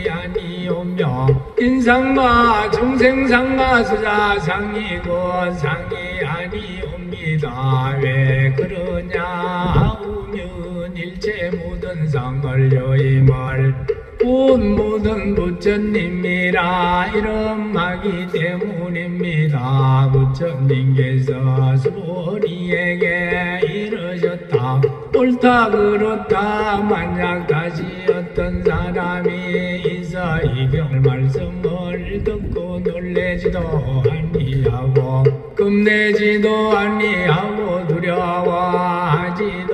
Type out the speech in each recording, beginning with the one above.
아니오며 인상과 중생상과 수자상이고 상이 아니옵니다. 왜 그러냐 우면 일체 모든 상을 여임을 본 모든 부처님이라 이름하기 때문입니다. 부처님께서 수보리에게 이르셨다. 옳다 그렇다. 만약 다시 어떤 사람이 있어 이경 말씀을 듣고 놀래지도 아니하고 겁내지도 아니하고 두려워하지도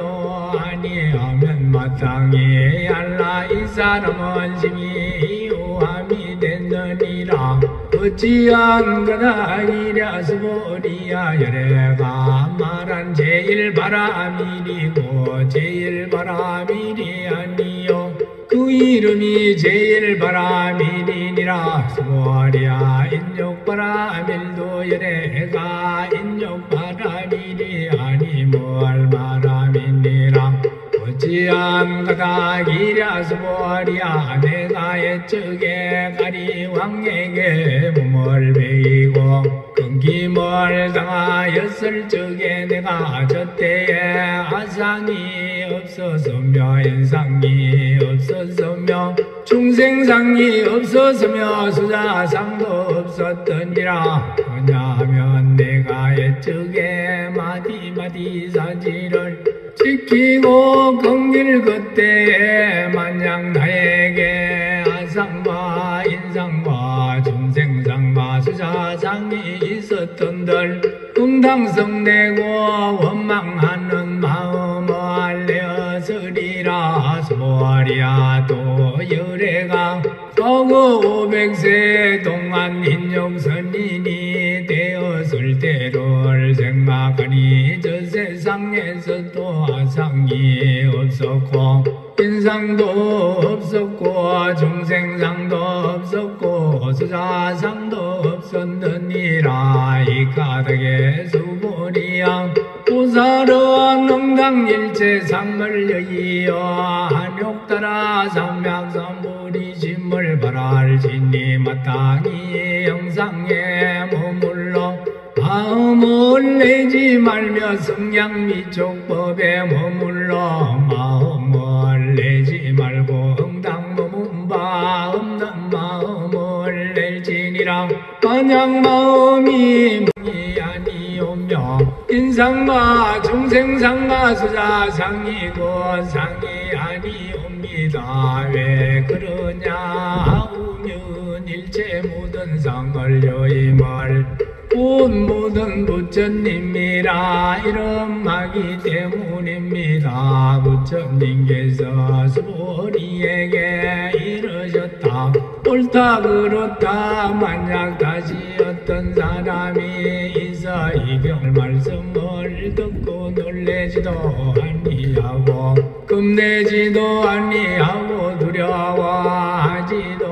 아니하면 마땅히 알라 이 사람은 심히 이호함이 됐느니라. 어찌한 거나 이랴 수보리야 열애가 말한 제일 바라밀이고 제일 바라밀이 아니요 그 이름이 제일 바라밀이니라. 수보리야 인욕 바라밀도 열애가 인욕 바라밀이 아니 뭘 바라밀이라. 어찌한 거다 기랴 수보리야 내가 옛적에 가리왕에게 몸을 베이고 끊김을 당하였을 적에 내가 저때에 아상이 없었으며 인상이 없었으며 중생상이 없었으며 수자상도 없었더니라. 왜냐하면 내가 옛적에 마디마디 사지를 지키고 건길 그때에 만약 나에게 아상과 인상과 중생상과 수자상이 있었던들 응당성되고 원망하는 마음을 알려서리라. 수보리야 또 열애가 서거 500세 동안 인욕선인이 되었을 때를 생각하니 저 세상에서도 아상이 없었고 인상도 없었고 중생상도 없었고 수자상도 없었느니라. 이 가닥에 수보리야 보살은 응당일체 상을 여이어 한욕따라 삼맥삼보리심을 바랄지니 마땅히 영상에 머물러 마음을 내지 말며 성향미촉법에 머물러 마음을 내지 말고 응당 머문 바 없는 마음을 낼지니라. 만약 마음이 아니오며 인상과 중생상과 수자상이고 상이 아니옵니다. 왜 그러냐 우면 일체 모든 상을 여임을 본 모든 부처님이라 이름하기 때문입니다. 부처님께서 수보리에게 이르셨다. 옳다 그렇다. 만약 다시 어떤 사람이 있어 이경 말씀을 듣고 놀래지도 아니하고 겁내지도 아니하고 두려워하지도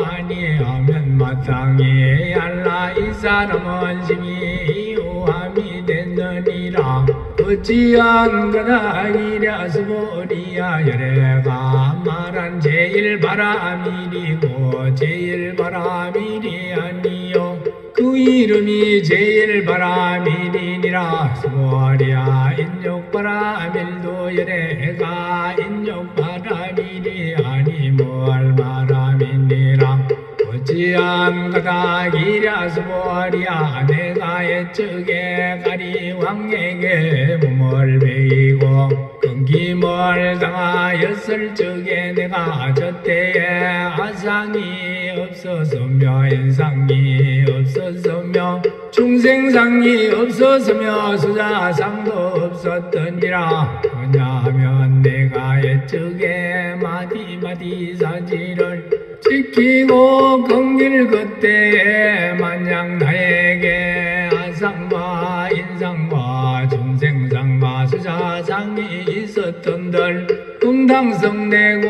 아니하면 마땅히 알라 이 사람은 심히 이호함이 됐느니라. 어찌한 거나 이랴 수보리야 열애가 말한 제일 바라밀이고 제일 바라밀이 아니요 그 이름이 제일 바라밀이니라. 수보리야 인욕 바라밀도 열애가 인욕 바라밀이 아니 뭘 바라밀이라. 어찌한 거다 기랴 수보리야 내가 옛적에 가리왕에게 몸을 베이고 끊김을 당하였을 적에 내가 저때에 아상이 없었으며 인상이 없었으며 중생상이 없었으며 수자상도 없었더니라. 왜냐하면 내가 옛적에 마디마디 사지를 지키고 건길 그때에 만약 나에게 아상과 인상과 중생상과 수자상이 있었던들 응당성되고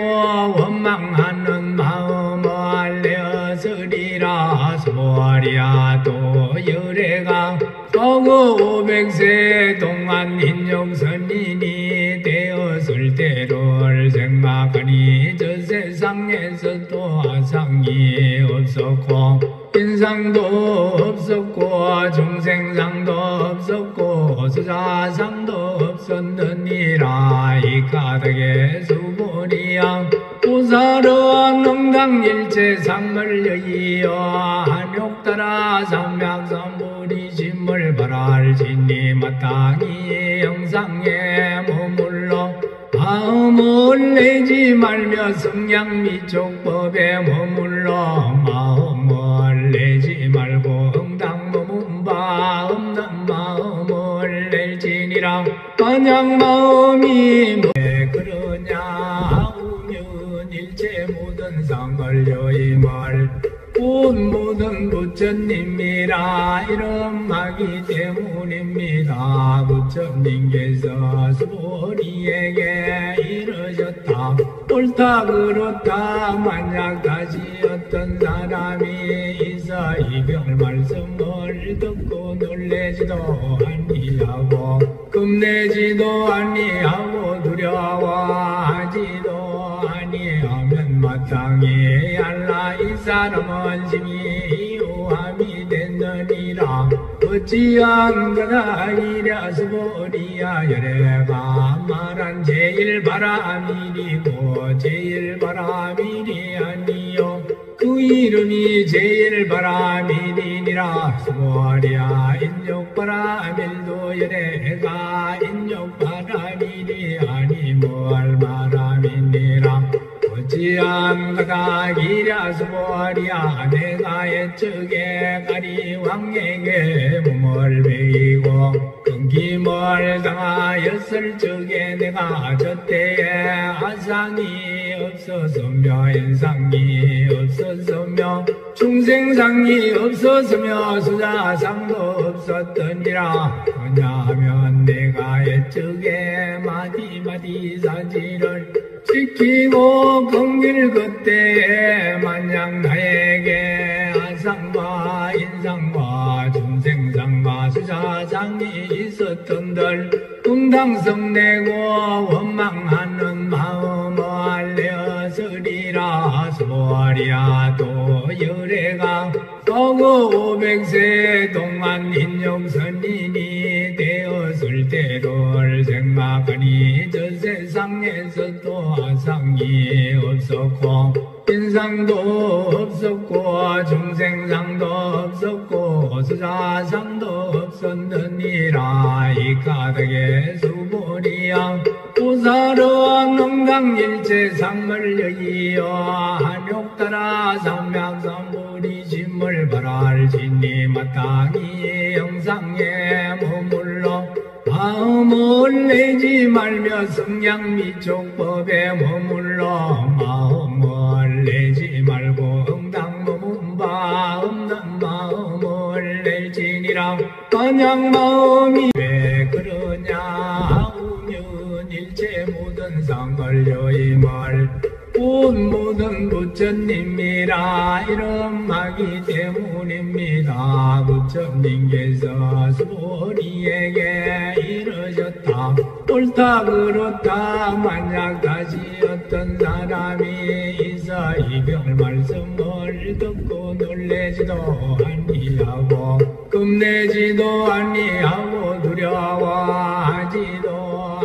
원망하는 마음을 알려서리라. 수보리야 또 열애가 서거 500세 동안 인욕선인이 되었을 때를 생각하니 저 세상에서도 아상이 없었고 인상도 없었고 중생상도 없었고 수자상도 없었느니라. 이 가덕의 수보리양 우사르와 능당일체상을 여이어 한욕따라 삼약삼부리심을 발할지니 마땅히 영상에 머물러 마음을 내지 말며 성양미족법에 머물러 마음을 내지 말고 응당 머문 바 없는 마음을 낼지니라. 만약 마음이 왜 그러냐 우면 일체 모든 상을 여임을 모든 부처님이라 이름하기 때문입니다. 부처님께서 수보리에게 이르셨다. 옳다 그렇다. 만약 다시 어떤 사람이 있어 이별 말씀을 듣고 놀래지도 아니하고 겁내지도 아니하고 두려워하지도 아니하면 마땅히 알라 이 사람은 심히 이호함이 됐느니라. 어찌한 거다 이랴 수보리야. 열애가 말한 제일 바람이리고 제일 바람이리 아니요 그 이름이 제일 바람이리니라. 수보리야 인욕 바람일도 열애가 인욕 바람이리 아니 뭘 바람이니라. 어찌한 거다 이랴 수보리야. 내가 옛적에 가리왕에게 몸을 베이고 끊김을 당하였을 적에 내가 저때에 아상이 없었으며 인상이 없었으며 중생상이 없었으며 수자상도 없었더니라. 왜냐하면 내가 옛적에 마디마디 사지를 지키고 긍길 그때에 만약 나에게 아상과 인상과 중생상과 수자상이 있었던들 응당성내고 원망하는 마음을 알려서리라. 수보리야 또 열애가 서거 500세 동안 인욕선인이 되었을 때를 생각하니 저 세상에서도 아상이 없었고 인상도 없었고 중생상도 없었고 수자상도 없었느니라. 이 가덕의 수보리양 우사르와 능당일체상을 여이어 한욕따라 삼약삼부리심을 발할지니 마땅히 영상에 머물러 마음을 내지 말며 성양미족법에 머물러 마음을 내지 말고 응당 머문 바 없는 마음을 낼지니라. 만약 마음이 왜 그러냐 우면 일체 모든 상을 여임을 모든 부처님이라 이름하기 때문입니다. 부처님께서 수보리에게 이르셨다. 옳다 그렇다. 만약 다시 어떤 사람이 있어 이별 말씀을 듣고 놀래지도 아니하고 겁내지도 아니하고 두려워하지도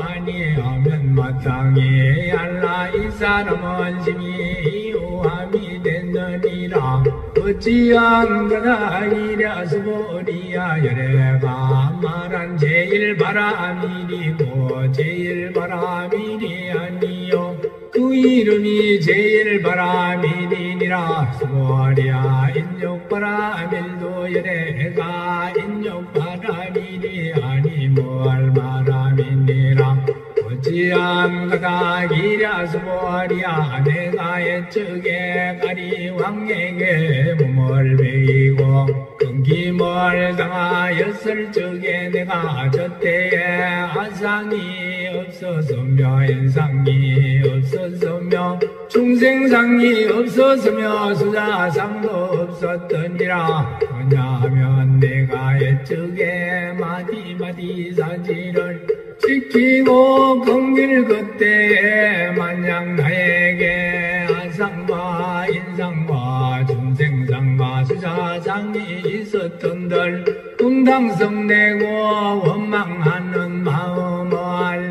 아니하면 마땅히 알라 이 사람은 심히 이호함이 됐느니라. 어찌한 거다 이랴 수보리야. 열애가 말한 제일 바람이리고 제일 바람이리 아니요 그 이름이 제일 바람이리니라. 수보리야 인욕 바람일도 열애가 인욕 바람이리 아니 뭘 바람이니라. 어찌한 거다 이랴 수보리야. 내가 옛적에 가리왕에게 몸을 베이고 끊김을 당하였을 적에 내가 저때에 아상이 없었으며 인상이 없었으며 중생상이 없었으며 수자상도 없었더니라. 왜냐하면 내가 옛적에 마디마디 사지를 지키고 긍길 그때에 만약 나에게 아상과 인상 수사상이 있었던들 금당성 내고 원망하는 마음을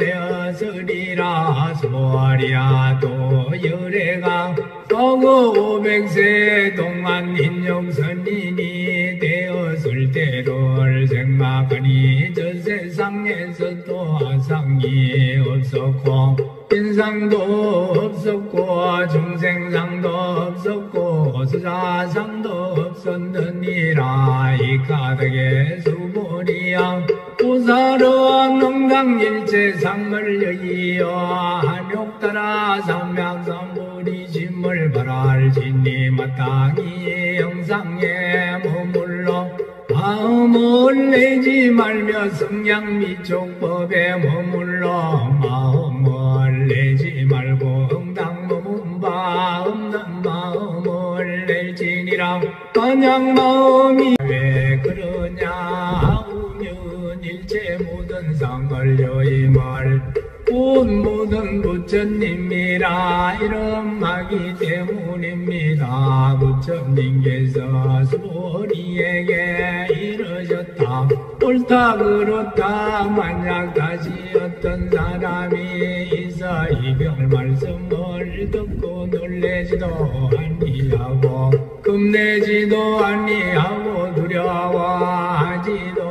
알려서리라 수보리야 또 열애가 서거 500세 동안 인용선인이 되었을 때를 생각하니 저 세상에서도 아상이 없었고 인상도 없었고 중생상도 없었고 수사상도 없었느니라 이 가득의 수보리야 우사르와 농당일체상을 여이어 한욕따라 삼약삼보리 짐을 발할지니 마땅히 영상에 머물러 마음을 내지 말며 성냥미촉법에 머물러 마음을 내지 말고 응당 머문 바 없는 마음을 낼지니라 만약 마음이 왜 그러냐 우면 일체 모든 상을 여임을 온 모든 부처님이라 이름하기 때문입니다. 부처님께서 수보리에게 이르셨다. 옳다 그렇다 만약 다시 어떤 사람이 있어 이별 말씀을 듣고 놀래지도 아니하고 겁내지도 아니하고 두려워하지도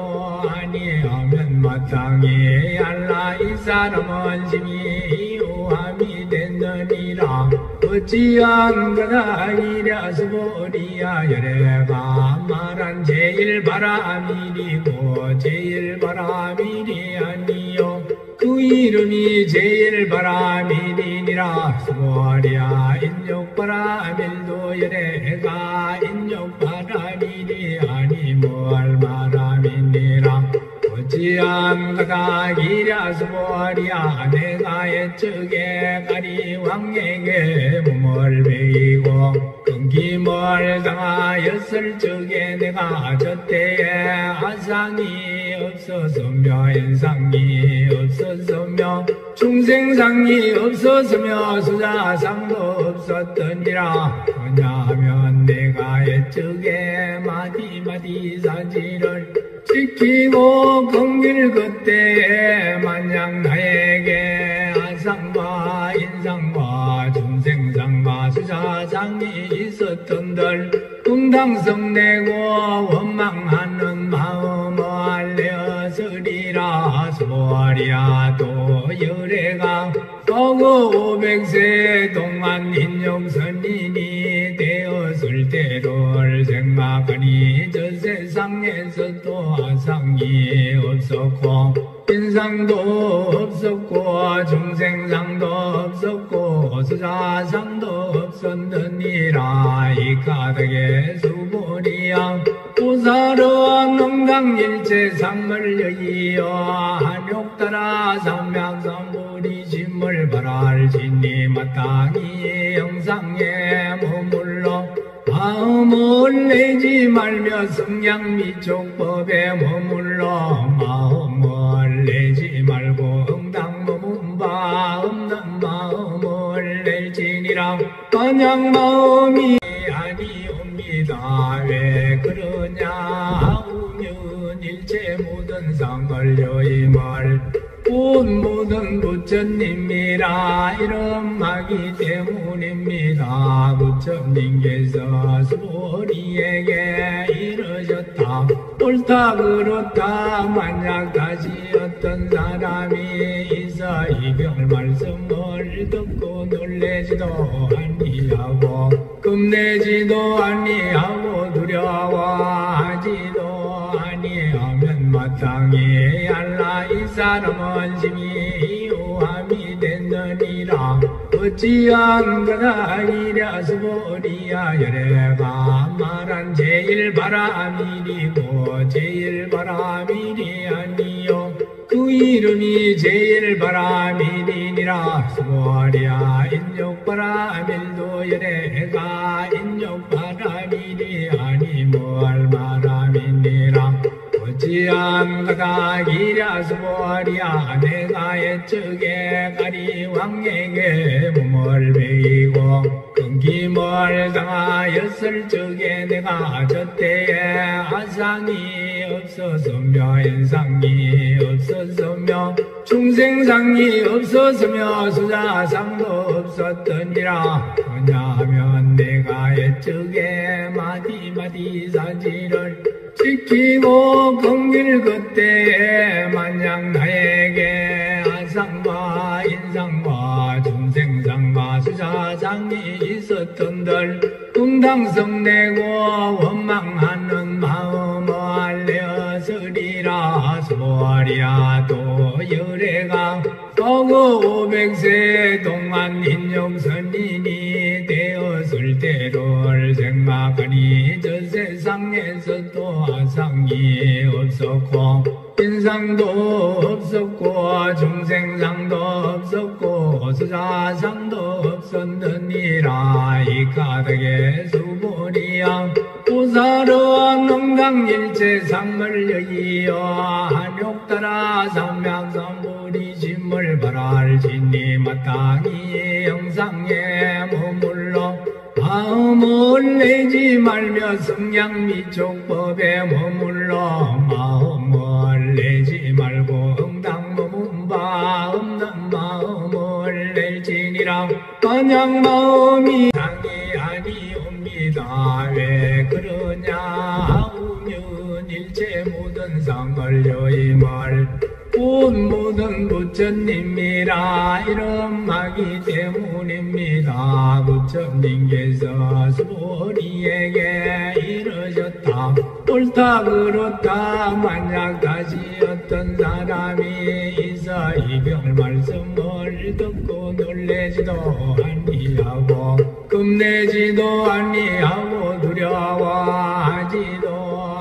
아니하면 마땅히 알라 이 사람은 심히 오함이 됐느니라. 어찌한 거다 이랴 수보리야 열애가 말한 제일 바람이리고 제일 바람이리 아니요 그 이름이 제일 바람이리니라. 수보리야 인욕바람일도 열애가 인욕바람이리 아니 뭘 바람이니라. 어찌한 가가 이랴 수보리야 내가 옛적에 가리왕에게 몸을 베이고 끊김을 당하였을 적에 내가 저때에 아상이 없었으며 인상이 없었으며 중생상이 없었으며 수자상도 없었더니라. 왜냐하면 내가 옛적에 마디마디 사지를 지키고 긍길 그때에 만약 나에게 아상과 인상과 중생상과 수사상이 있었던들 금당성 내고 원망하는 마음을 알려서리라. 수보리야 또 열애가 서거 500세 동안 인용선인이 되었을 때를 생각하니 저 세상에서도 아상이 없었고 인상도 없었고 중생상도 없었고 수사상도 없었느니라. 이 가득의 수보리야 우사르와 농당일체상을 여이어 한욕따라 삼약삼보리 짐을 발할지니 마땅히 영상에 머물러 마음을 내지 말며 성냥미촉법에 머물러 마음을 내지 말고 응당 머문 바 없는 마음을 낼지니라. 만약 마음이 아니옵니다. 왜 그러냐 우면 일체 모든 상을 여임을 온 모든 부처님이라 이름하기 때문입니다. 부처님께서 수보리에게 이르셨다. 옳다 그렇다 만약 다시 어떤 사람이 있어 이별 말씀을 듣고 놀래지도 아니하고 겁내지도 아니하고 두려워하지도 아니하면 마땅히 알라 이 사람은 심히 오함이 됐느니라. 어찌한 거다 이랴 수보리야 열애가 말한 제일 바람이리고 제일 바람이리 아니요 그 이름이 제일 바람이리니라. 수보리야 인욕바람일도 열애가 인욕바람이리 아니 뭘 바람이니라. 어찌한 가가 이랴 수보리야 내가 옛적에 가리왕에게 몸을 베이고 끊김을 당하였을 적에 내가 저때에 아상이 없었으며 인상이 없었으며 중생상이 없었으며 수자상도 없었더니라. 왜냐하면 내가 옛적에 마디마디 사지를 지키고 건길 그때에 만약 나에게 아상과 인상과 중생상과 수자상이 있었던들 응당성내고 원망하는 마음을 알려서리라. 소리야 또 열애가 서구 500세 동안 인용선인이 되었을 때를 생각하니 저 세상에서도 아상이 없었고 인상도 없었고 중생상도 없었고 수자상도 없었느니라. 이 가닥의 수보리야 우사르와 농당일체 상을 여이여 한욕따라 삼명삼부리심을 발할지니 마땅히 영상에 머물러 마음을 내지 말며 성냥미촉법에 머물러 마음을 내지 말고 응당 머문 바 없는 마음을 낼지니라. 만약 마음이 상이 아니옵니다. 왜 그러냐 우면 일체 모든 상을 여임을 온 모든 부처님이라 이런 마기 때문입니다. 부처님께서 수보리에게 이르셨다. 옳다 그렇다. 만약 다시 어떤 사람이 있어 이별 말씀을 듣고 놀래지도 아니하고 겁내지도 아니하고 두려워하지도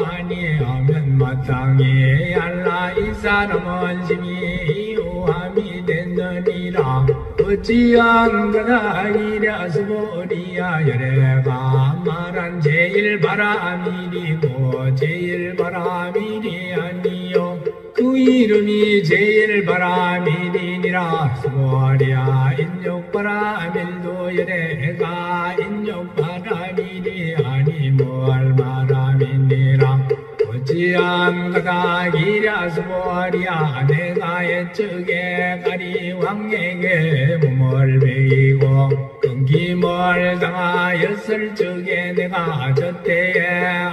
아니하면 마땅히 알라. 이 사람은 심히 이호함이 됐느니라. 어찌한 거나 이랴 수보리야 열애가 말한 제일 바람이리고 제일 바람이리 아니요 그 이름이 제일 바람이니라. 수보리야 인욕바람일도 열애가 인욕바람이리 아니 뭘 바람이니라. 어찌한 가닥이랴 수보리야 내가 옛적에 가리왕에게 몸을 베이고 끊김을 당하였을 적에 내가 저때에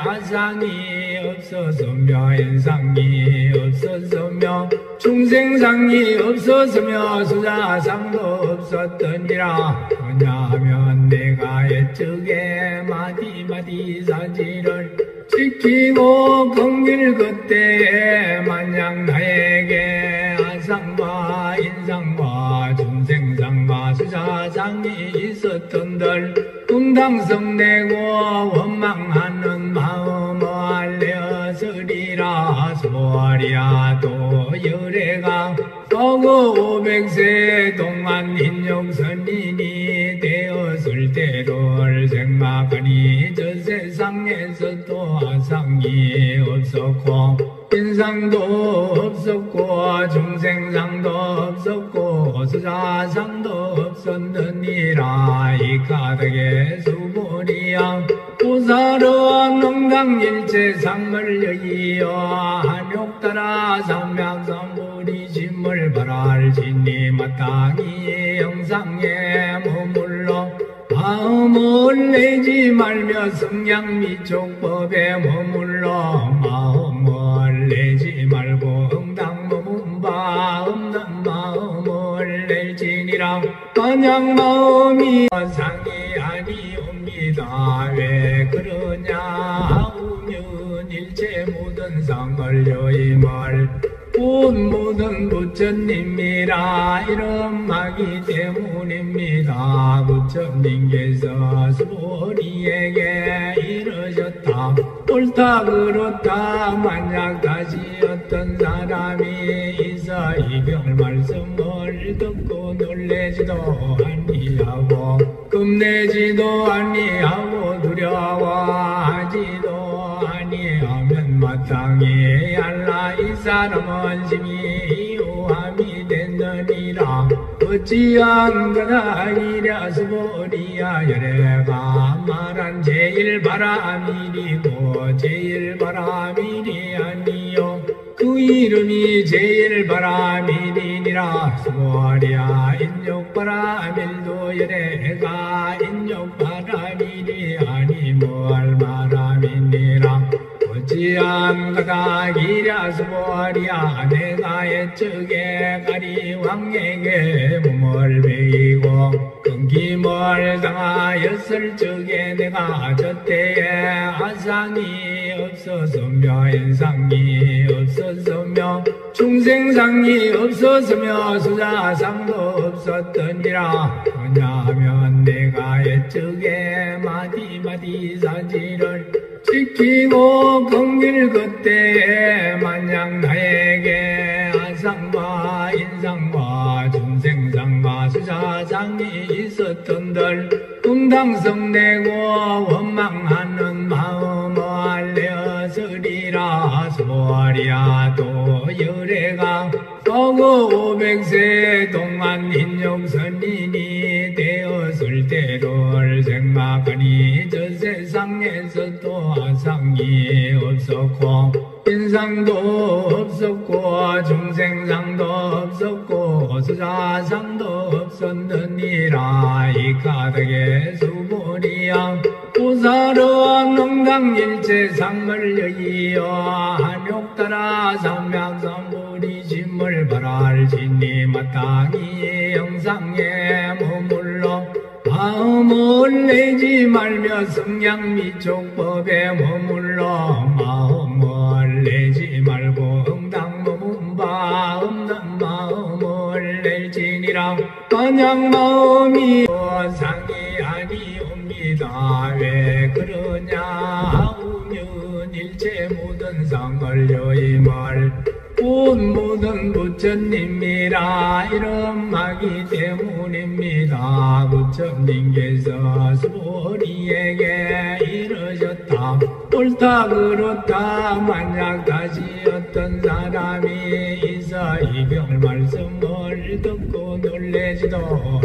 아상이 없었으며 인상이 없었으며 중생상이 없었으며 수자상도 없었더니라. 왜냐하면 내가 옛적에 마디마디 사지를 지키고 건길 그때에 만약 나에게 아상과 인상과 중생상과 수자상이 있었던들 응당성내고 원망하는 마음을 알려서리라. 소리야 또 열애가 서구 500세 동안 인용선인이 되었을 때를 생각하니 저 세상에서도 아상이 없었고 인상도 없었고 중생상도 없었고 수자상도 없었느니라. 이 가닥의 수보리야 우사르와 농당일체 상을 여이여 한욕따라 삼명삼부리심을 발할지니 마땅히 영상에 머물러 마음을 내지 말며 성냥미촉법에 머물러 마음을 내지 말고 응당 머문 바 없는 마음을 낼지니라. 만약 마음이 상이 아니옵니다. 왜 그러냐 우면 일체 모든 상을 여임을 온 모든 부처님이라 이런 마기 때문입니다. 부처님께서 수보리에게 이르셨다. 옳다 그렇다. 만약 다시 어떤 사람이 있어 이별 말씀을 듣고 놀래지도 아니하고 겁내지도 아니하고 두려워하지도 아니하면 마땅히 알라. 이 사람은 심히 이호함이 됐느니라. 어찌한 거다 이랴 스보리야 열애가 말한 제일 바람이리고 제일 바람이리 아니요 그 이름이 제일 바람이리니라 스보리야 인욕바람일도 열애가 인욕바람이리 아니 뭘 바람이니라 어찌한 거다 이랴 스보리야 내가 옛적에 가리 왕에게 몸을 베이고 끊김을 당하였을 적에 내가 저때에 아상이 없었으며 인상이 없었으며 중생상이 없었으며 수자상도 없었더니라 왜냐하면 내가 옛적에 마디마디 사지를 지키고 긍길 그때에 만약 나에게 아상과 인상과 중생상과 수자상이 있었던들 응당성내고 원망하는 마음을 알려서리라 스보리야 또 열애가 서거 500세 동안 인욕선인이 되었을 때를 생각하니 저 세상에서도 아상이 없었고 인상도 없었고 중생상도 없었고 수자상도 없었느니라 이 가득의 수보리야 보살은 응당일체 상물여이여 한욕따라 삼명삼보리 짐을 발할지니 마땅히 영상에 머물러 마음을 내지 말며 성냥미촉법에 머물러 마음을 내지 말고 응당 머문 바 없는 마음을 낼지니라 만약 마음이 상이 아니옵니다 왜 그러냐 하우면 일체 모든 상을 여임을 모든 부처님이라 이런 마기 때문입니다. 부처님께서 스보리에게 이르셨다. 옳다 그렇다 만약 다시 어떤 사람이 있어 이별 말씀을 듣고 놀래지도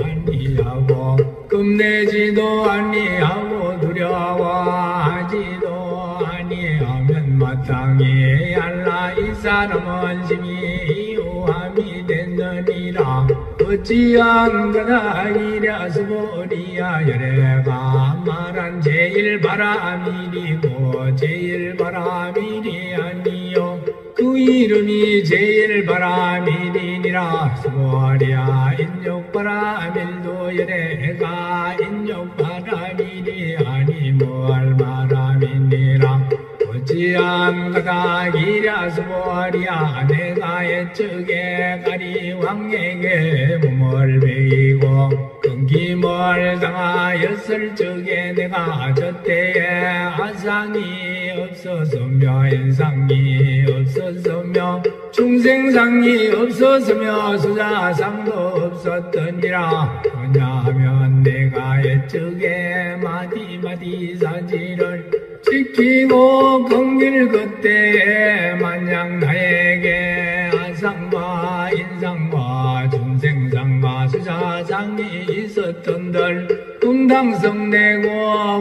아니하고 겁내지도 아니하고 두려워하지도 아니하면 마땅히 알라 이 사람은 심히 이호함이 됐느니라 어찌한 거다 이랴 스보리야 열애가 말한 제일 바람이리고 제일 바람이리 아니요 그 이름이 제일 바람이리니라 스보리야 인욕바람일도 열애가 인욕바람이리 아니 뭘 바람이니라 어찌한 거다 이랴 스보리야 내가 옛적에 가리 왕에게 몸을 베이고 끊김을 당하였을 적에 내가 저때에 아상이 없었으며 인상이 없었으며 중생상이 없었으며 수자상도 없었더니라 왜냐하면 내가 옛적에 마디마디 사지를 지키고 긍길 그때에 만약 나에게 아상과 인상과 중생상과 수자상이 있었던들 응당성내고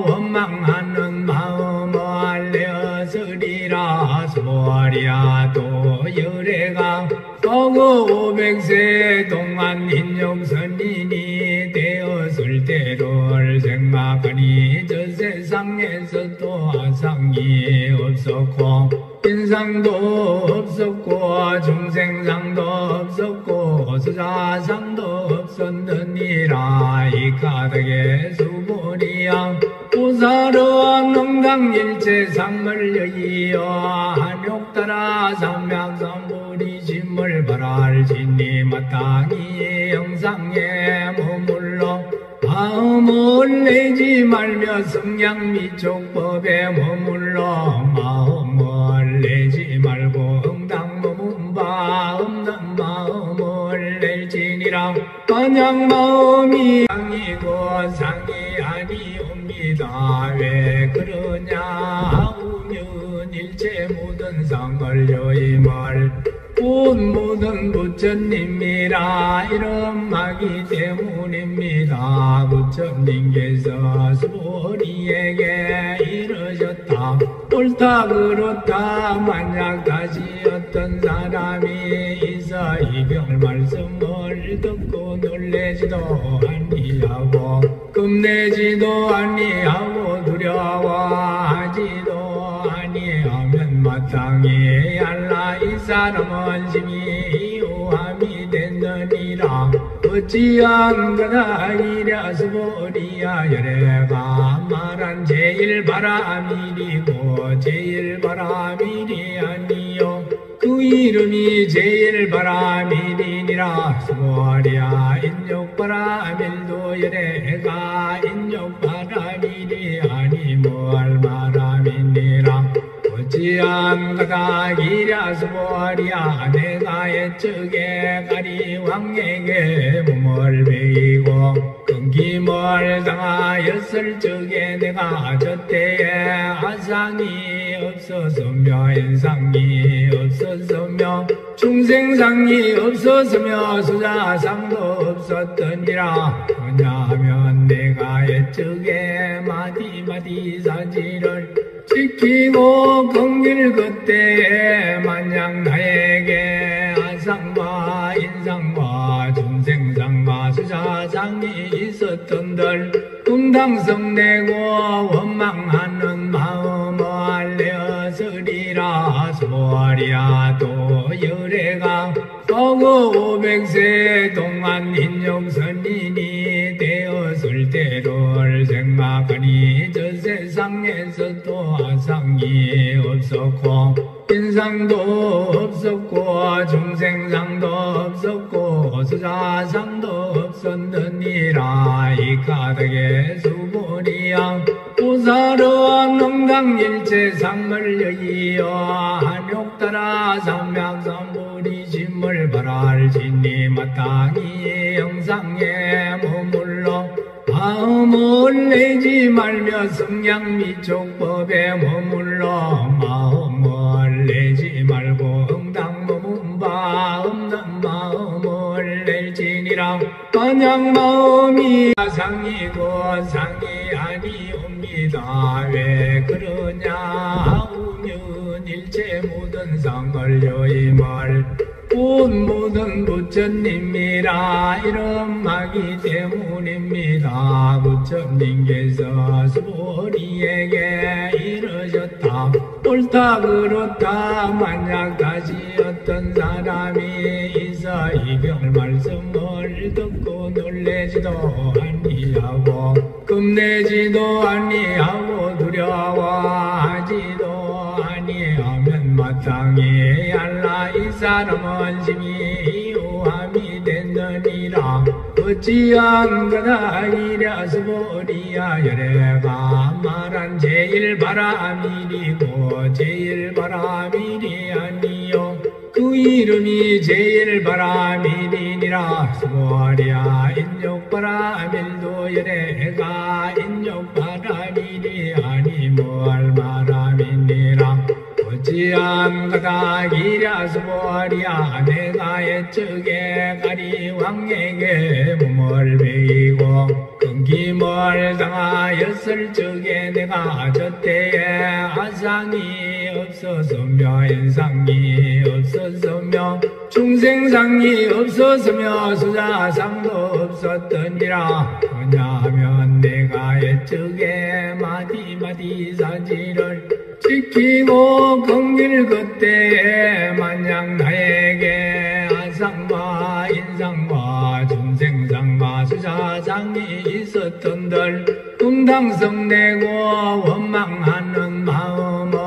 원망하는 마음을 알려서리라 스보리야 또 열애가 서거 500세 동안 인욕선인이 되었을 때를 생각하니 저 세상에서도 아상이 없었고 인상도 없었고 중생상도 없었고 수자상도 없었느니라 이 가득의 수보리야 보살은 응당일체 상물여이여 한욕따라 삼명삼보리 짐을 발할지니 마땅히 영상에 머물러 마음을 내지 말며 성냥미촉법에 머물러 마음을 내지 말고 응당 머문 바 없는 마음을 낼지니라 만약 마음이 상이고 상이 아니옵니다 왜 그러냐 하우면 일체 모든 상을 여임을 모든 부처님이라 이런 마기 부처님께서 수보리에게 이르셨다. 옳다 그렇다 만약 다시 어떤 사람이 있어 이별 말씀을 듣고 놀래지도 아니하고 겁내지도 아니하고 두려워하지도 아니하면 마땅히 알라 이 사람은 심히 이호함이 됐느니라. 어찌한 거다 이랴 수보리야 열애가 말한 제일 바람이리고 제일 바람이리 아니요 그 이름이 제일 바람이리니라. 수보리야 인욕바람일도 열애가 인욕바람이리 아니 뭘 바람이니라. 어찌한 거다 이랴 수보리야 내가 옛적에 가리 왕에게 몸을 베이고 끊김을 당하였을 적에 내가 저때에 아상이 없었으며 인상이 없었으며 중생상이 없었으며 수자상도 없었더니라. 왜냐하면 내가 옛적에 마디마디 사지를 지키고 긍길 그때에 만약 나에게 아상과 인상과 중생상과 수자상이 있었던들 금당성내고 원망하는 마음을 알려서리라. 수보리야 또 열애가 서구 500세 동안 인용선인이 되었을 때를 생각하니 저 세상에서도 아상이 없었고 인상도 없었고 중생상도 없었고 수자상도 없었느니라. 이 가덕의 수보리야 우사르와 능당일체 상을 여이어 한욕따라 삼약삼보리심을 바랄지니 마땅히 영상에 머물러 마음을 내지 말며 성양미촉법에 머물러 마음을 내지 말고 응당 머문 바 없는 마음을 낼지니라. 만약 마음이 상이고 상이 아니옵니다. 왜 그러냐 우면 일체 모든 상을 여임을 모든 부처님이라 이름하기 때문입니다. 부처님께서 수보리에게 이르셨다. 옳다 그렇다 만약 다시 어떤 사람이 있어 이별 말씀을 듣고 놀래지도 아니하고 겁내지도 아니하고 두려워하지도 아니하면 마땅히 알라 이 사람은 심히 이호함이 됐느니라. 어찌한 거다 이랴 수보리야 열애가 말한 제일 바람이리고 제일 바람이리 아니요 그 이름이 제일 바람이리니라. 수보리야 인욕바람일도 열애가 인욕바람이리 아니 뭘 바람이니라. 어찌한 거다 이랴 수보리야 내가 옛적에 가리 왕에게 몸을 베이고 끊김을 당하였을 적에 내가 저때에 아상이 없었으며 인상이 없었으며 중생상이 없었으며 수자상도 없었더니라. 왜냐하면 내가 옛적에 마디마디 사지를 지키고 긍길 그때에 만약 나에게 아상과 인상과 중생상과 수자상이 있었던들 금당성내고 원망하는 마음을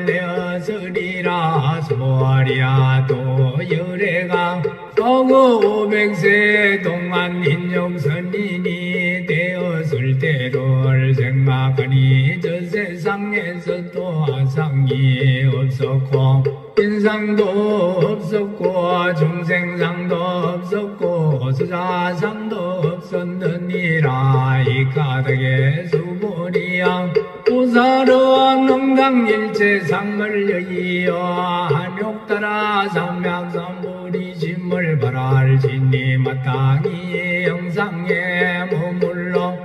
알려서리라. 수보리야 또 열애가 서구 500세 동안 인용선인이 되었을 때를 생각하니 저 세상에서도 아상이 없었고 인상도 없었고 중생상도 없었고 수자상도 없었느니라. 이 가덕의 수보리야 우사르와 능당일체 상을 여이어 한욕따라 삼약삼보리심을 바랄지니 마땅히 영상에 머물러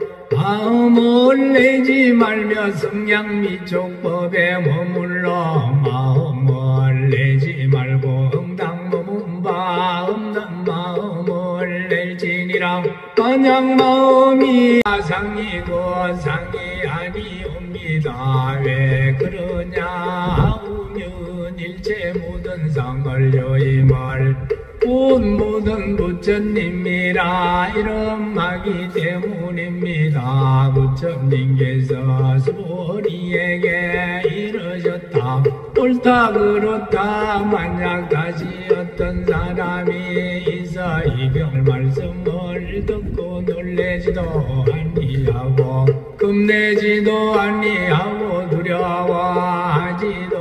마음을 내지 말며 성냥미족법에 머물러 마음을 내지 말고 응당 머문 바 없는 마음을 낼지니라. 만약 마음이 상이고 상이 아니옵니다. 왜 그러냐 하면 일체 모든 상을 여임을 모든 부처님이라 이런 마기 때문입니다. 부처님께서 수보리에게 이르셨다. 옳다 그렇다. 만약 다시 어떤 사람이 있어 이별 말씀을 듣고 놀래지도 아니하고 겁내지도 아니하고 두려워하지도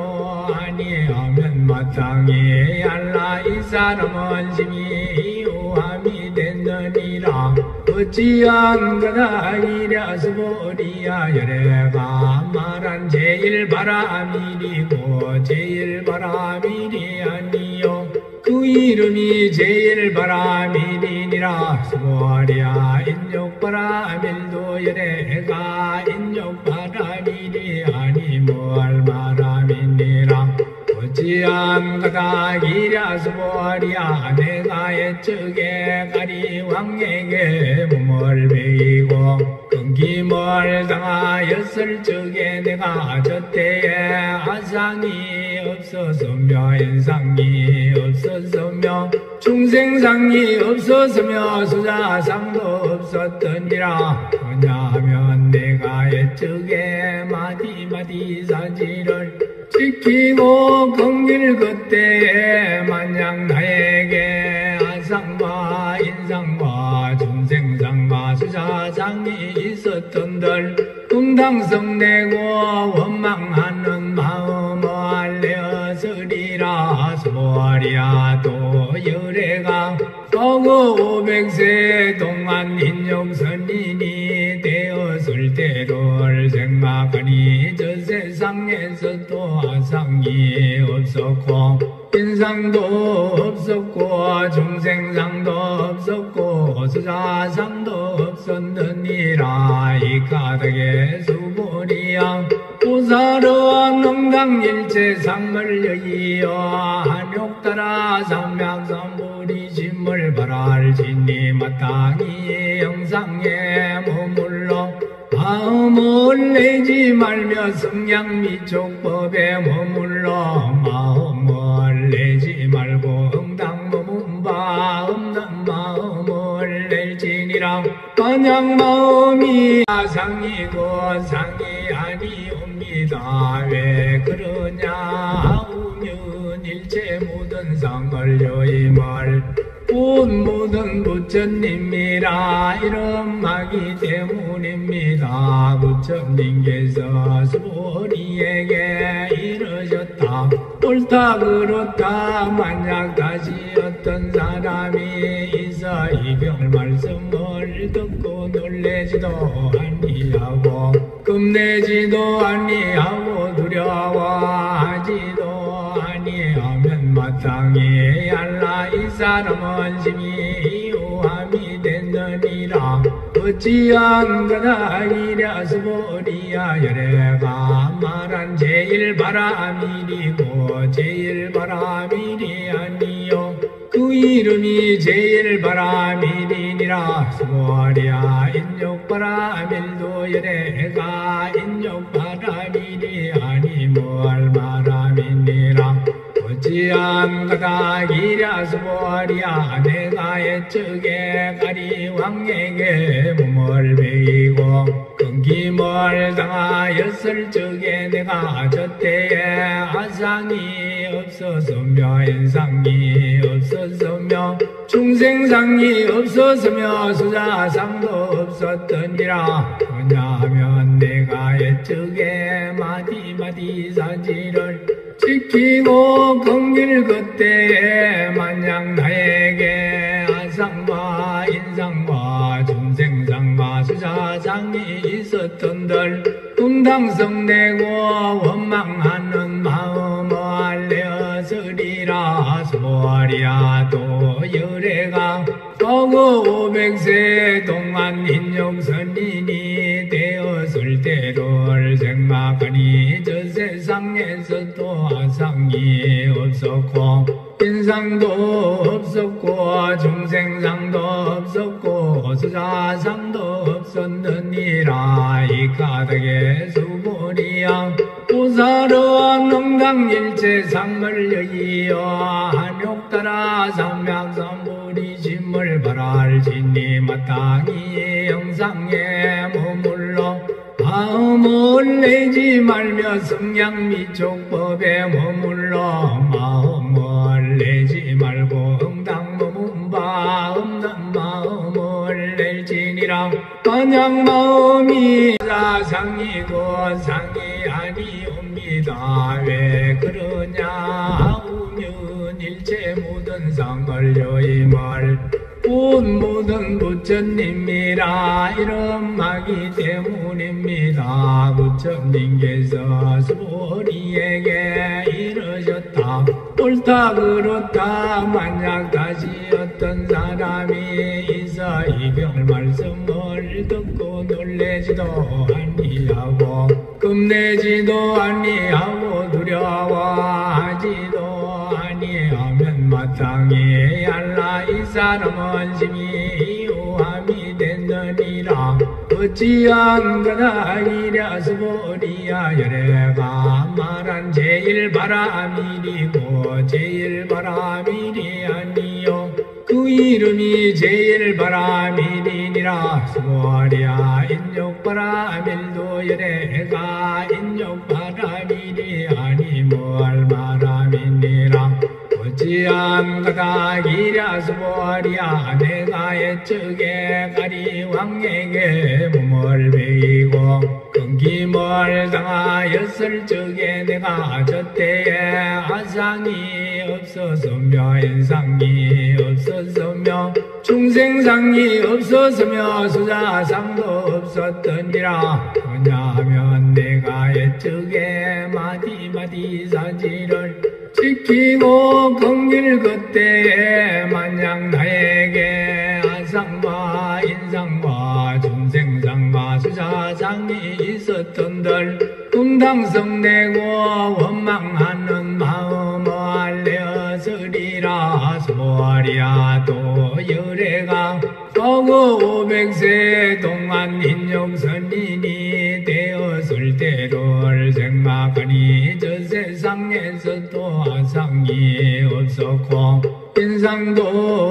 아니하면 마땅히 알라 이 사람은 심히 이호함이 됐느니라. 어찌한 그다 이랴 수보리야 열애가 말한 제일 바람이리고 제일 바람이리 아니요 그 이름이 제일 바람이니라. 수보리야 인욕바람일도 열애가 인욕바람이리 아니 뭘 바람이니라. 어찌한 그다 이랴 수보리야 내가 옛적에 가리왕에게 몸을 베이고 끊김을 당하였을 적에 내가 저때에 아상이 없었으며 인상이 없었으며 중생상이 없었으며 수자상도 없었더니라. 왜냐하면 내가 옛적에 마디마디 사지를 지키고 건길 그때에 만약 나에게 아상과 인상과 중생상과 수자상이 있었던들 금당성내고 원망하는 마음을 내었으리라. 수보리야 또 열애가 과거 500세 동안 인욕선인이 되었을 때를 생각하니 저 세상에서도 아상이 없었고 인상도 없었고 중생상도 없었고 수자상도 없었느니라. 이 가닥의 수보리야 보살의 능당일체 상을 여의어 한욕따라 삼맥삼보리심을 발할지니 마땅히 영상에 머물러 마음을 내지 말며 성냥미족법에 머물러 마음을 내지 말고 응당 머문 바 없는 마음을 낼지니라. 만약 마음이 상이고 상이 아니옵니다. 왜 그러냐 하면 일체 모든 상을 여임을 모든 부처님이라 이런 마기 때문입니다. 부처님께서 수보리에게 이르셨다. 옳다 그렇다. 만약 다시 어떤 사람이 있어 이별 말씀을 듣고 놀래지도 아니하고 겁내지도 아니하고 두려워하지도 아니하면 마땅히 알라 이 사람은 심히 이호함이 됐느니라. 어찌한 그다 이랴 수보리야 열애가 말한 제일 바람이리고 제일 바람이리 아니요 그 이름이 제일 바람이니라. 수보리야 인욕바람일도 열애가 인욕바람이리 아니 뭘 바람이니라. 어찌한 그다 이랴 수보리야 내가 옛적에 가리왕에게 몸을 베이고 끊김을 당하였을 적에 내가 저때에 아상이 없었으며 인상이 없었으며 중생상이 없었으며 수자상도 없었더니라. 왜냐하면 내가 옛적에 마디마디 사지를 지키고 건길 그때에 만약 나에게 아상과 인상과 중생상과 수자상이 있었던들 금당성내고 원망하는 마음을 내었으리라. 수보리야 또 열애가 과거 서구 500세 동안 인욕선인이 되었을 때를 생각하니 저 세상에서도 아상이 없었고 인상도 없었고 중생상도 없었고 수자상도 없었느니라. 이 가닥의 수보리양 우사르와 능당일체 상물여이여 한욕따라 삼명삼불이 짐을 발할지니 마땅히 영상에 머물러 마음을 내지 말며 성냥미촉법에 머물러 마음을 내지 말고 응당 머문 바 없는 마음을 낼지니라. 만약 마음이 사상이고 상이 아니옵니다. 왜 그러냐 우면 일체 모든 상을 여임을 모든 부처님이라 이름하기 때문입니다. 부처님께서 수보리에게 이르셨다. 옳다 그렇다. 만약 다시 어떤 사람이 있어 이별 말씀을 듣고 놀래지도 아니하고 겁내지도 아니하고 두려워하지도 아니하면 마땅히 알라 이 사람은 심히 우함이 됐느니라. 어찌한 거다 이랴 수보리야. 열애가 말한 제일 바람이리고 제일 바람이리 아니요 그 이름이 제일 바람이니라. 수보리야 인욕바람일도 열애가 인욕바람이리 아니 뭘 바람이니라. 어찌한 거다 이랴 수보리야. 내가 옛적에 가리왕에게 몸을 베이고 끊김을 당하였을 적에 내가 저때에 아상이 없었으며 인상이 없었으며 중생상이 없었으며 수자상도 없었더니라. 왜냐하면 내가 옛적에 마디마디 사지를 지키고 긍길 그때에 만약 나에게 아상과 인상과 중생상과 수자상이 있었던들 금당성내고 원망하는 마음을 내었으리라. 수보리야 또 열애가 서구 500세 동안 인욕선인이 되었을 때를 생각하니 저 세상에서도 아상이 없었고 인상도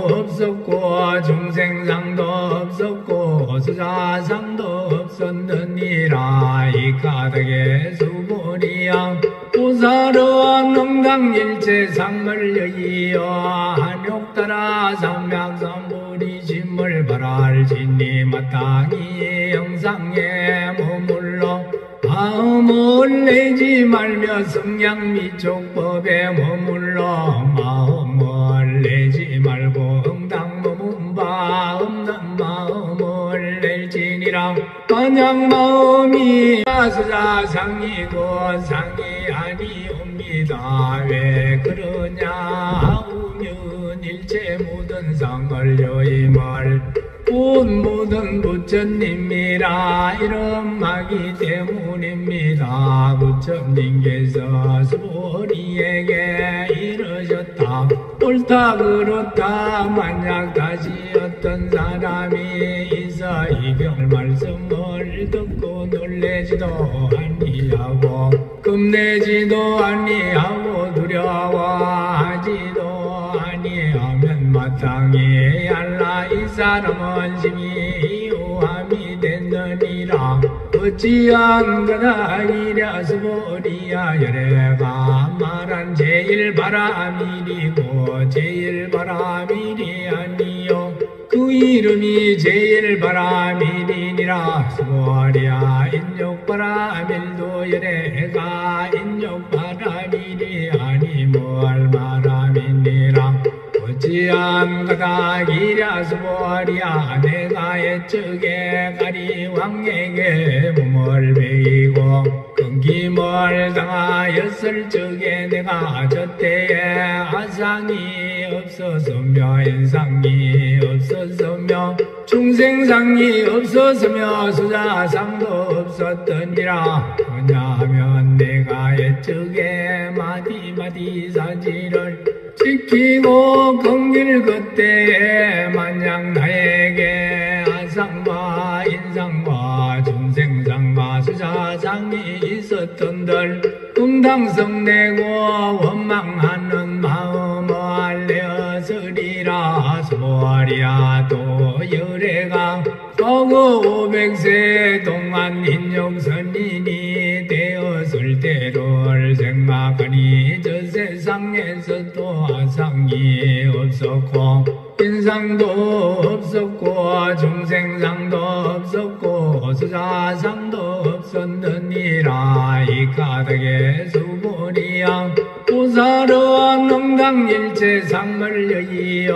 없었고 중생상도 없었고 수자상도 없었느니라. 이 가닥의 수보리양 우사르와 능당일체 상물여이여 한욕따라 삼명삼불이 짐을 발할지니 마땅히 영상에 머물러 마음을 내지 말며 성냥미촉법에 머물러 마음을 내지 말고 응당 머문 바 없는 마음을 낼지니라. 만약 마음이 수자상이고 상이 아니옵니다. 왜 그러냐 우면 일체 모든 상을 여임을 모든 부처님이라 이름하기 때문입니다. 부처님께서 수보리에게 이르셨다. 옳다 그렇다. 만약 다시 어떤 사람이 있어 이별 말씀을 듣고 놀래지도 아니하고 겁내지도 아니하고 두려워하지도 아니하면 마땅히 알라 이 사람은 심히 우함이 됐느니라. 어찌한 거다 이랴 수보리야. 열애가 말한 제일 바람이리고 제일 바람이리 아니요 그 이름이 제일 바람이니라. 수보리야 인욕바람일도 열애가 인욕바람이리 아니 뭘 바람이니라. 어찌한가다 기랴수보리야 내가 옛적에 가리왕에게 몸을 베이고 끊김을 당하였을 적에 내가 저때에 아상이 없었으며 인상이 없었으며 중생상이 없었으며 수자상도 없었더니라. 왜냐하면 내가 옛적에 마디마디 사지를 지키고 긍길 그때에 만약 나에게 아상과 인상과 중생상과 수자상이 있었던들 금당성내고 원망하는 마음을 알려서리라. 수보리야 또 열애가 서구 500세 동안 인욕선인이 되었을 때를 생각하니 저 세상에서도 아상이 없었고 인상도 없었고 중생상도 없었고 수자상도 없었느니라. 이 가닥의 수보리야 보살은 능당일체 상물여이여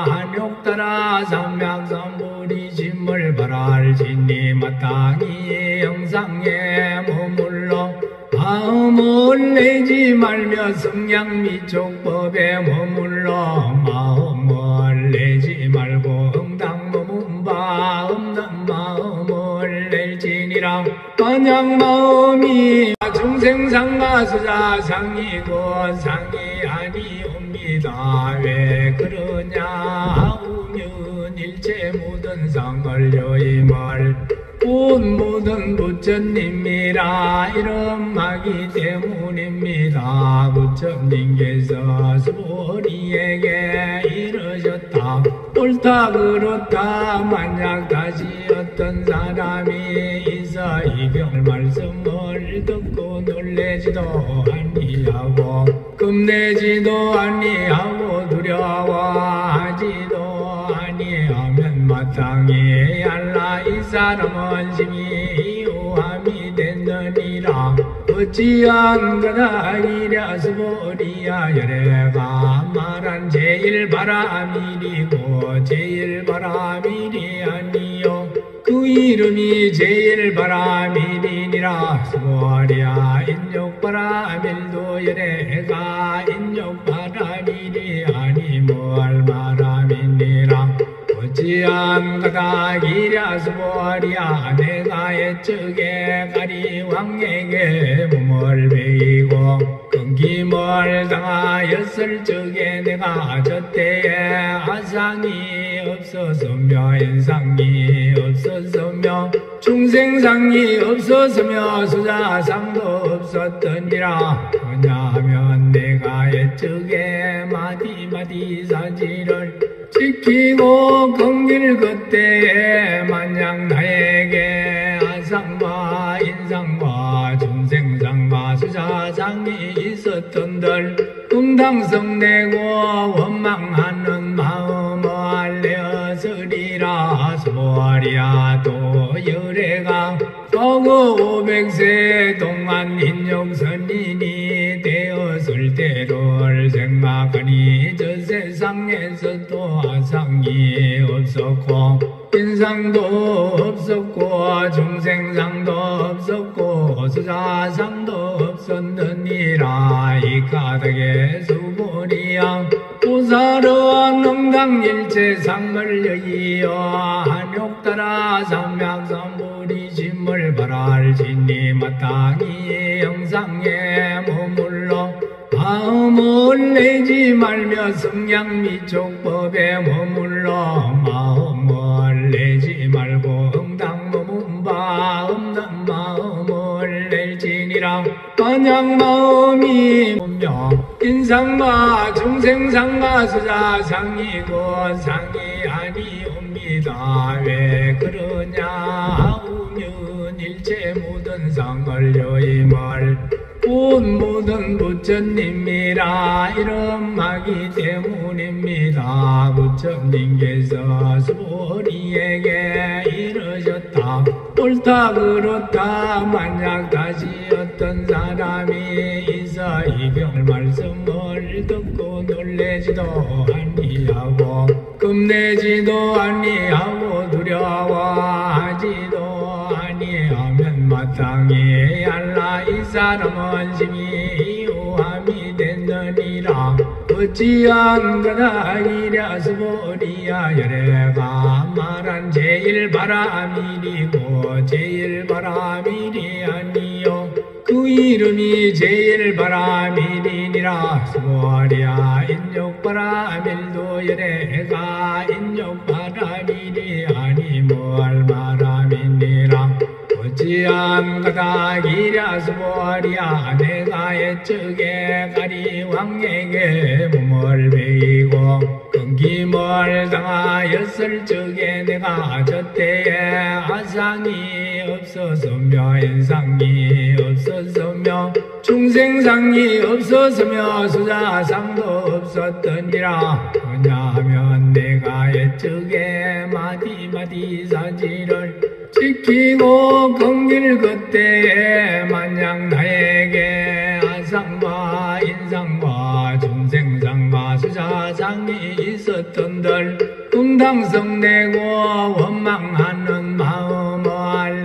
한욕따라 삼약삼불이심을 발할지니 마땅히 영상에 머물러 마음을 내지 말며 성양미촉법에 머물러 마음을 내지 말고 응당 머문 바 없는 마음을 낼지니라. 만약 마음이 중생상과 수자상이고 상이 아니옵니다. 왜 그러냐 우면 일체 모든 상을 여임을 모든 부처님이라 이름하기 때문입니다. 부처님께서 수보리에게 이르셨다. 옳다 그렇다. 만약 다시 어떤 사람이 있어 이 병 말씀을 듣고 놀래지도 아니하고 겁내지도 아니하고 두려워하지도 아니하면 마땅히 알라 이 사람은 심히 요함이 됐느니라. 어찌한 거다 이랴 수보리야 열애가 말한 제일 바람이리고 제일 바람이리 아니요 그 이름이 제일 바람이리니라. 수보리야 인욕바람일도 열애가 인욕바람이리 아니 뭘 바람이니라. 어찌한 가다 기랴 수보리야 내가 옛적에 가리왕에게 몸을 베이고 끊김을 당하였을 적에 내가 저때에 아상이 없었으며 인상이 없었으며 중생상이 없었으며 수자상도 없었더니라. 왜냐하면 내가 옛적에 마디마디 사지를 지키고 긍길 그때에 만약 나에게 아상과 인상과 중생상과 수자상이 있었던들 금당성내고 원망하는 마음을 알려서리라. 수보리야 또 열애가 서구 500세 동안 인욕선인이 되었을 때를 생각하니 저 세상에서도 아상이 없었고 인상도 없었고 중생상도 없었고 수자상도 없었느니라. 이 가닥의 수보리야 보살은 능당일체 상물여이여 한욕따라 삼약삼불이심을 발할지니 마땅히 영상에 머물러 마음을 내지 말며 성양미촉법에 머물러 마음을 내지 말고 응당 머문 바 없는 마음을 낼지니라. 만약 마음이 오며 인상과 중생상과 수자상이고 상이 아니옵니다. 왜 그러냐 우면 일체 모든 상을 여임을 모든 부처님이라 이름하기 때문입니다. 부처님께서 수보리에게 이르셨다. 옳다 그렇다. 만약 다시 어떤 사람이 있어 이 병 말씀을 듣고 놀래지도 아니하고 겁내지도 아니하고 두려워하지도 아니하면 마땅히 알라 이 사람은 심히 우함이 됐느니라. 어찌한 거다 이랴 스보리야 열애가 말한 제일 바람이리고 제일 바람이리 아니요 그 이름이 제일 바람이리니라. 스보리야 인욕바람일도 열애가 인욕바람이리 아니 뭘 바람이니라. 어찌한 거다 기랴 스보리야 내가 옛적에 가리 왕에게 몸을 베이고 끊김을 당하였을 적에 내가 저때에 아상이 없었으며 인상이 없었으며 중생상이 없었으며 수자상도 없었더니라. 왜냐하면 내가 옛적에 마디마디 사지를 지키고 건길 그때에 만약 나에게 아상과 인상과 중생상과 수자상이 있었던들 금당성내고 원망하는 마음을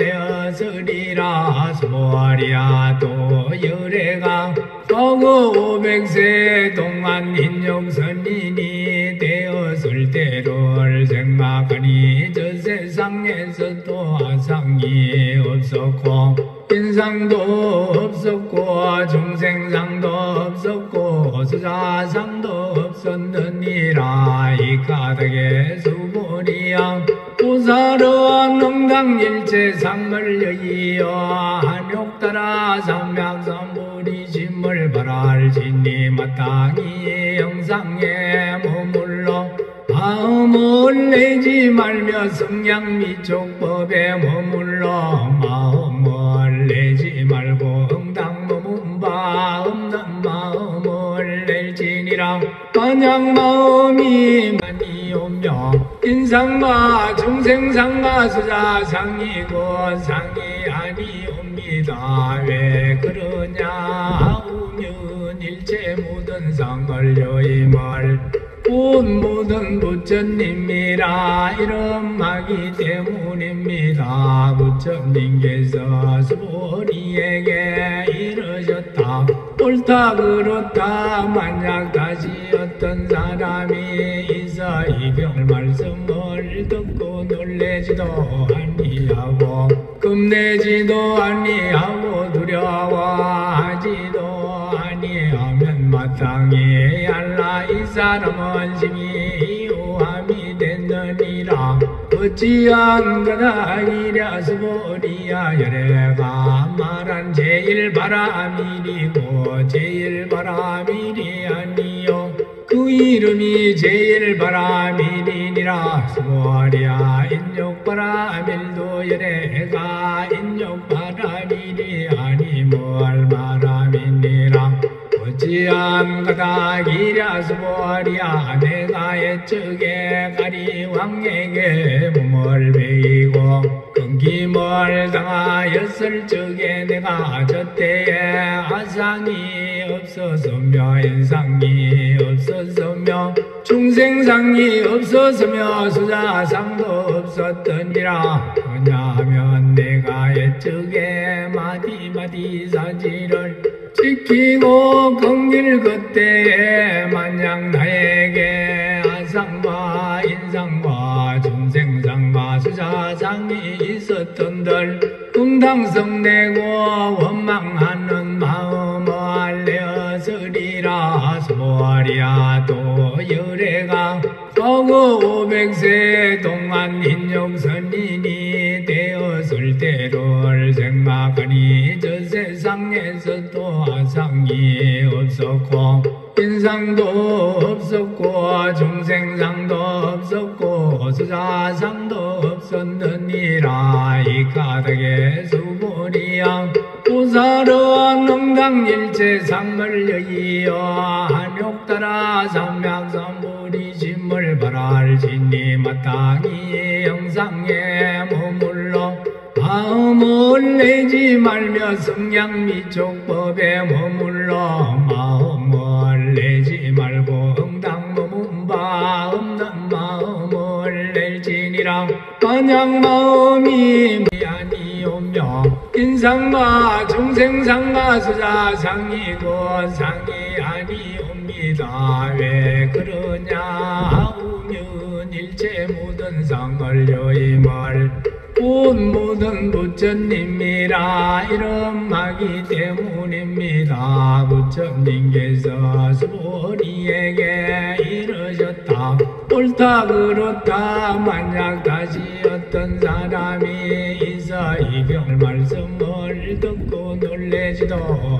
알려서리라. 스보리야 또 열애가 허거 500세 동안 인욕선인이 되었을 때를 생각하니 저 세상에서도 아상이 없었고 인상도 없었고 중생상도 없었고 수자상도 없었느니라. 이 가닥에 수보리야 보살은 능당일체 상물여이여 한욕따라 삼약삼부리심을 바랄지니 마땅히 영상에 머물러 마음을 내지 말며 성양미촉법에 머물러 마음을 내지 말고 응당 머문 바 없는 마음을 낼지니라. 만약 마음이 많이 오며 인상과 중생상과 수자상이고 상이 아니옵니다. 왜 그러냐 하면 일체 모든 상을 여임을 모든 부처님이라 이름하기 때문입니다. 부처님께서 스보리에게 이르셨다. 옳다 그렇다. 만약 다시 어떤 사람이 있어 이 병 말씀을 듣고 놀래지도 아니하고 겁내지도 아니하고 두려워하지도 아니하면 마땅히 알라 이 사람은 심히 우함이 됐느니라. 어찌한 거다 이랴 스보리야 열애가 말한 제일 바람이리고 제일 바람이리 아니요 그 이름이 제일 바람이리니라. 스보리야 인욕바람일도 열애가 인욕바람이리 아니 뭘 바람이니라. 어찌한 거다 기랴 스보리야 내가 옛적에 가리 왕에게 몸을 베이고 끊김을 당하였을 적에 내가 저때에 아상이 없었으며 인상이 없었으며 중생상이 없었으며 수자상도 없었더니라. 왜냐하면 내가 옛적에 마디마디 사지를 지키고 건길 그때에 만약 나에게 아상과 인상과 중생상과 수자상이 있었던들 금당성내고 원망하는 마음을 알려서리라. 스보리야 또 열애가 허거 500세 동안 인욕선인이 되었을 때를 생각하니 저 세상에서도 아상이 없었고 인상도 없었고 중생상도 없었고 수자상도 없었느니라. 이 가닥에 수보리야 보살은 능당일체 상물여이여 한욕따라 삼약삼부리심을 바랄지니 마땅히 영상에 머물러 마음을 내지 말며 성양미촉법에 머물러 마음을 내지 말고 응당 머문 바 없는 마음을 낼지니라. 만약 마음이 아니오며 인상과 중생상과 수자상이고 상이 아니옵니다. 왜 그러냐 우면 일체 모든 상을 여임을 모든 부처님이라 이름하기 때문입니다. 부처님께서 수보리에게 이르셨다. 옳다 그렇다. 만약 다시 어떤 사람이 있어 이 경 말씀을 듣고 놀래지도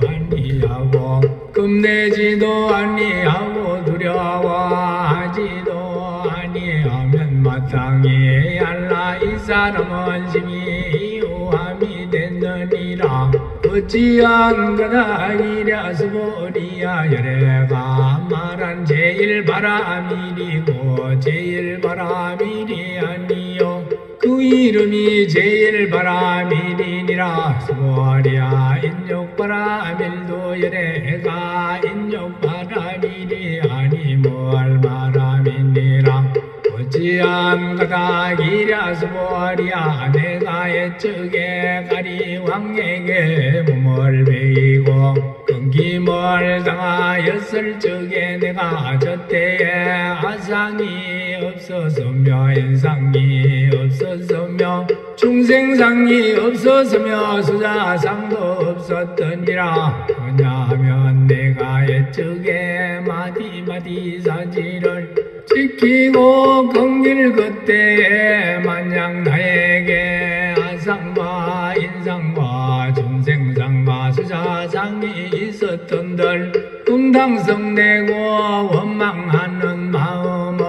아니하고 겁내지도 아니하고 두려워하지도 아니하면 마땅히 알라 이 사람은 심히 이호함이 됐느니라. 어찌한 까닭이랴 수보리야. 열애가 말한 제일 바람이리고 제일 바람이리 아니요 그 이름이 제일 바람이리니라. 수보리야 인욕 바람일도 열애가 인욕 바람이리 아니 뭘 바람이니라. 어찌한 까닭이랴 수보리야. 내가 옛적에 가리왕에게 몸을 베이고 끊김을 당하였을 적에 내가 저때에 아상이 없었으며 인상이 없었으며 중생상이 없었으며 수자상도 없었더니라. 왜냐하면 내가 옛적에 마디마디 사지를 지키고 긍길 그때에 만약 나에게 아상과 인상과 중생상과 수자상이 있었던들 응당성내고 원망하는 마음을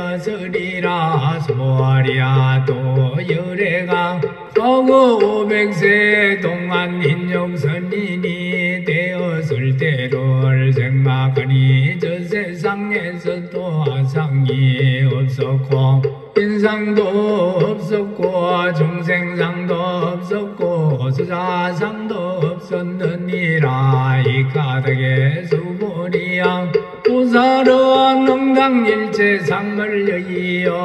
알려서리라. 수보리야. 또 열애가 서구 500세 동안 인욕선인이 되었을 때를 생각하니 저 세상에서도 아상이 없었고 인상도 없었고 중생상도 없었고 수자상도 없었느니라. 이 까닭에 수보리야. 보살은 응당일체 상을 여의어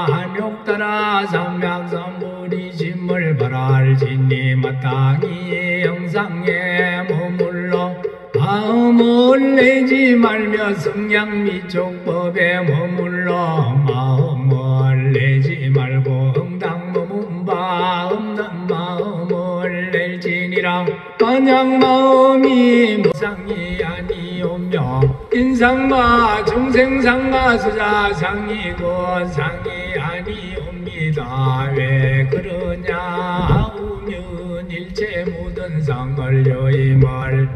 한욕따라 삼약삼부리심을 바랄지니 마땅히 영상에 머물러 마음을 내지 말며 성양미촉법에 머물러 마음을 내지 말고 응당 머문 바 없는 마음을 낼지니라. 만약 마음이 무상이 아니오며 인상과 중생상과 수자상이고 상이 아니옵니다. 왜 그러냐 우면 일체 모든 상을 여임을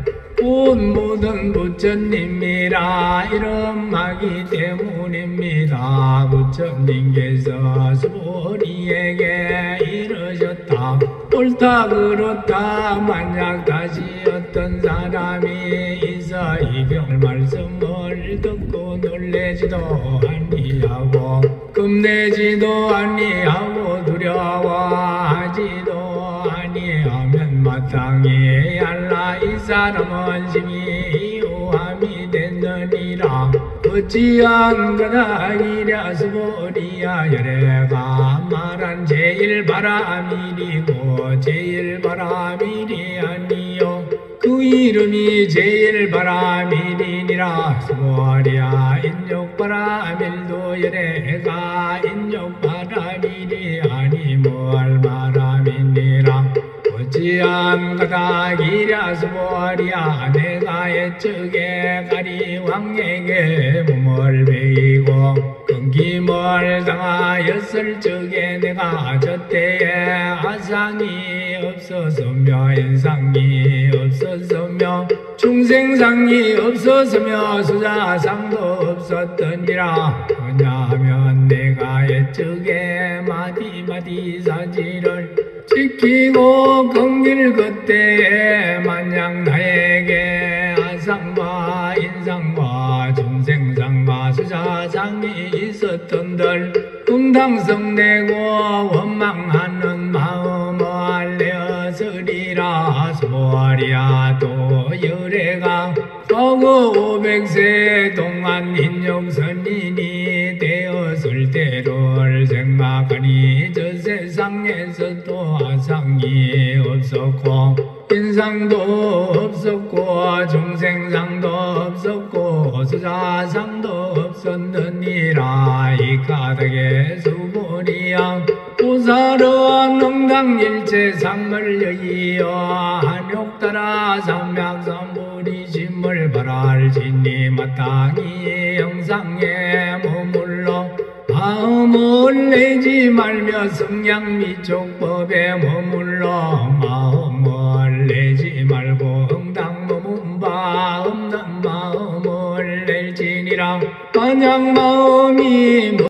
모든 부처님이라 이름하기 때문입니다. 부처님께서 수보리에게 이르셨다. 옳다 그렇다. 만약 다시 어떤 사람이 있어 이 경 말씀을 듣고 놀래지도 아니하고 겁내지도 아니하고 두려워하지도 아니하면 마땅히 알라 이 사람은 심히 이호함이 됐느니라. 어찌한 까닭이랴 수보리야. 열애가 말한 제일 바람이리고 제일 바람이리 아니요 그 이름이 제일 바람이리니라. 수보리야. 인욕 바람일도 열애가 인욕 바람이리 아니 뭘 바람이니라. 어찌한 까닭이랴 수보리야. 내가 옛적에 가리왕에게 몸을 베이고 끊김을 당하였을 적에 내가 저때에 아상이 없었으며 인상이 없었으며 중생상이 없었으며 수자상도 없었더니라. 왜냐하면 내가 옛적에 마디마디 사지를 지키고 긍길 그때에 만약 나에게 아상과 인상과 중생상과 수자상이 있었던들 응당성내고 원망하는 마음을 알려서리라. 수보리야. 또 열애가 서구 공허 500세 동안 인용선인이 되었을 때를 생각하니 저 세상에서도 아상이 없었고 인상도 없었고 중생상도 없었고 수자상도 없었느니라. 이 까닭에 수보리양 우사르와 능당일체 상을 이어 한욕따라 삼맥삼부리심을 발할지니 마땅히 영상에 머물러 마음을 내지 말며 성냥미족법에 머물러 마음을 내지 말고 응당 머문 바 없는 마음을 낼지니라. 만약 마음이